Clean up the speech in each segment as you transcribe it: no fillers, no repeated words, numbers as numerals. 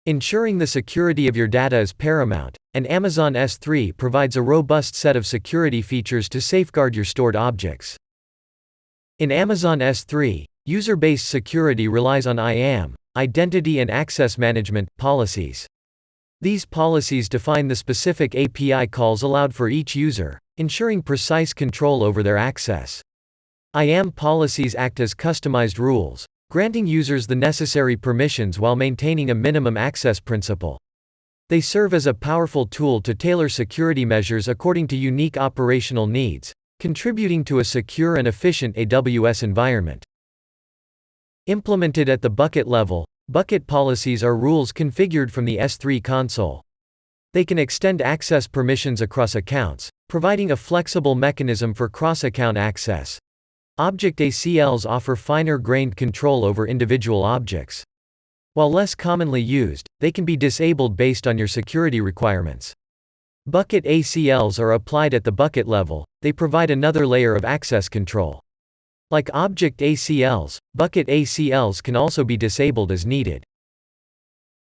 Ensuring the security of your data is paramount, and Amazon S3 provides a robust set of security features to safeguard your stored objects. In Amazon S3, user-based security relies on IAM, Identity and Access Management, policies. These policies define the specific API calls allowed for each user, ensuring precise control over their access. IAM policies act as customized rules, granting users the necessary permissions while maintaining a minimum access principle. They serve as a powerful tool to tailor security measures according to unique operational needs, contributing to a secure and efficient AWS environment. Implemented at the bucket level, bucket policies are rules configured from the S3 console. They can extend access permissions across accounts, providing a flexible mechanism for cross-account access. Object ACLs offer finer-grained control over individual objects. While less commonly used, they can be disabled based on your security requirements. Bucket ACLs are applied at the bucket level. They provide another layer of access control. Like object ACLs, bucket ACLs can also be disabled as needed.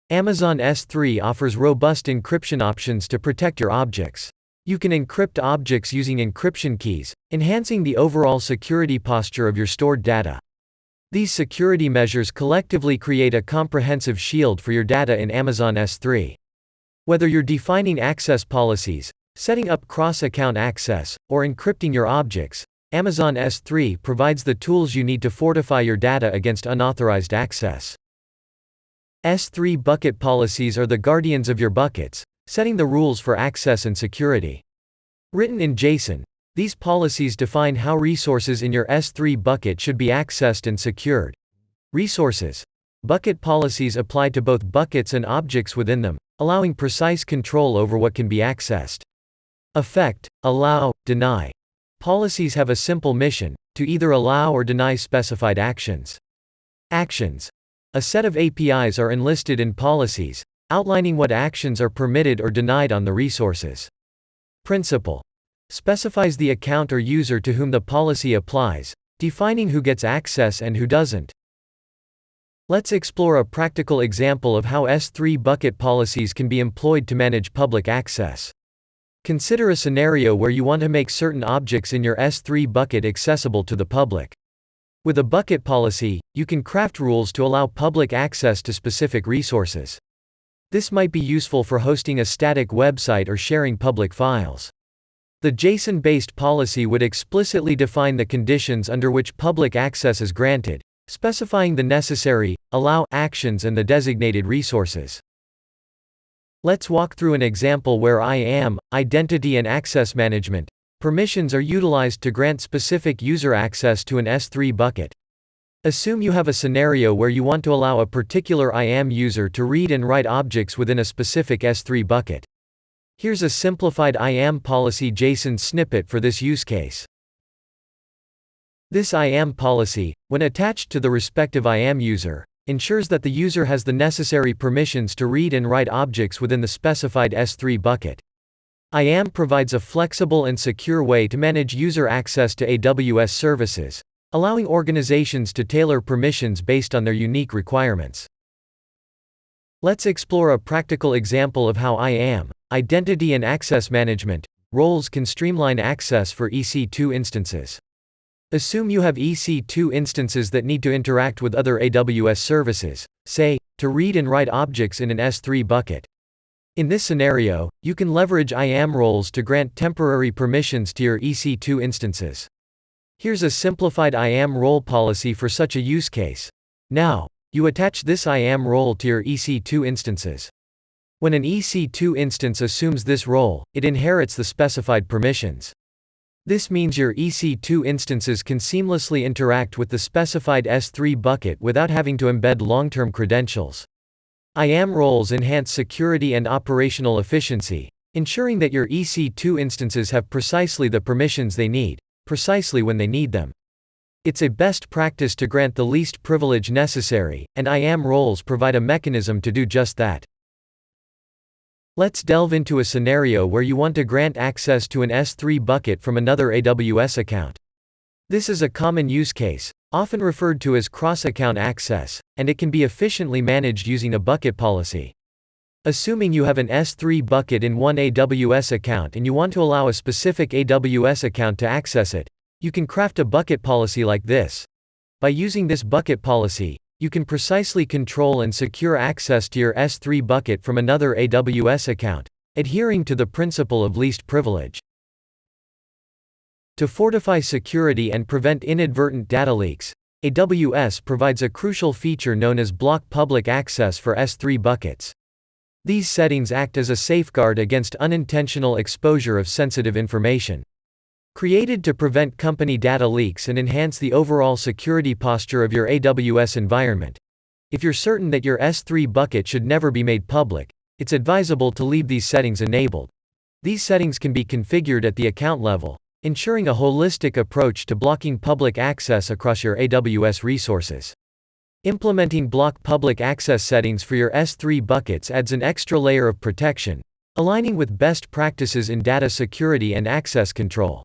Amazon S3 offers robust encryption options to protect your objects. You can encrypt objects using encryption keys, enhancing the overall security posture of your stored data. These security measures collectively create a comprehensive shield for your data in Amazon S3. Whether you're defining access policies, setting up cross-account access, or encrypting your objects, Amazon S3 provides the tools you need to fortify your data against unauthorized access. S3 bucket policies are the guardians of your buckets, setting the rules for access and security. Written in JSON, these policies define how resources in your S3 bucket should be accessed and secured. Resources. Bucket policies apply to both buckets and objects within them, allowing precise control over what can be accessed. Effect, allow, deny. Policies have a simple mission, to either allow or deny specified actions. Actions. A set of APIs are enlisted in policies, outlining what actions are permitted or denied on the resources. Principle. Specifies the account or user to whom the policy applies, defining who gets access and who doesn't. Let's explore a practical example of how S3 bucket policies can be employed to manage public access. Consider a scenario where you want to make certain objects in your S3 bucket accessible to the public. With a bucket policy, you can craft rules to allow public access to specific resources. This might be useful for hosting a static website or sharing public files. The JSON-based policy would explicitly define the conditions under which public access is granted, specifying the necessary, allow actions and the designated resources. Let's walk through an example where IAM, Identity and Access Management, permissions are utilized to grant specific user access to an S3 bucket. Assume you have a scenario where you want to allow a particular IAM user to read and write objects within a specific S3 bucket. Here's a simplified IAM policy JSON snippet for this use case. This IAM policy, when attached to the respective IAM user, ensures that the user has the necessary permissions to read and write objects within the specified S3 bucket. IAM provides a flexible and secure way to manage user access to AWS services, allowing organizations to tailor permissions based on their unique requirements. Let's explore a practical example of how IAM, Identity and Access Management, roles can streamline access for EC2 instances. Assume you have EC2 instances that need to interact with other AWS services, say, to read and write objects in an S3 bucket. In this scenario, you can leverage IAM roles to grant temporary permissions to your EC2 instances. Here's a simplified IAM role policy for such a use case. Now, you attach this IAM role to your EC2 instances. When an EC2 instance assumes this role, it inherits the specified permissions. This means your EC2 instances can seamlessly interact with the specified S3 bucket without having to embed long-term credentials. IAM roles enhance security and operational efficiency, ensuring that your EC2 instances have precisely the permissions they need, precisely when they need them. It's a best practice to grant the least privilege necessary, and IAM roles provide a mechanism to do just that. Let's delve into a scenario where you want to grant access to an S3 bucket from another AWS account. This is a common use case, often referred to as cross-account access, and it can be efficiently managed using a bucket policy. Assuming you have an S3 bucket in one AWS account and you want to allow a specific AWS account to access it, you can craft a bucket policy like this. By using this bucket policy, you can precisely control and secure access to your S3 bucket from another AWS account, adhering to the principle of least privilege. To fortify security and prevent inadvertent data leaks, AWS provides a crucial feature known as block public access for S3 buckets. These settings act as a safeguard against unintentional exposure of sensitive information. Created to prevent company data leaks and enhance the overall security posture of your AWS environment. If you're certain that your S3 bucket should never be made public, it's advisable to leave these settings enabled. These settings can be configured at the account level, ensuring a holistic approach to blocking public access across your AWS resources. Implementing block public access settings for your S3 buckets adds an extra layer of protection, aligning with best practices in data security and access control.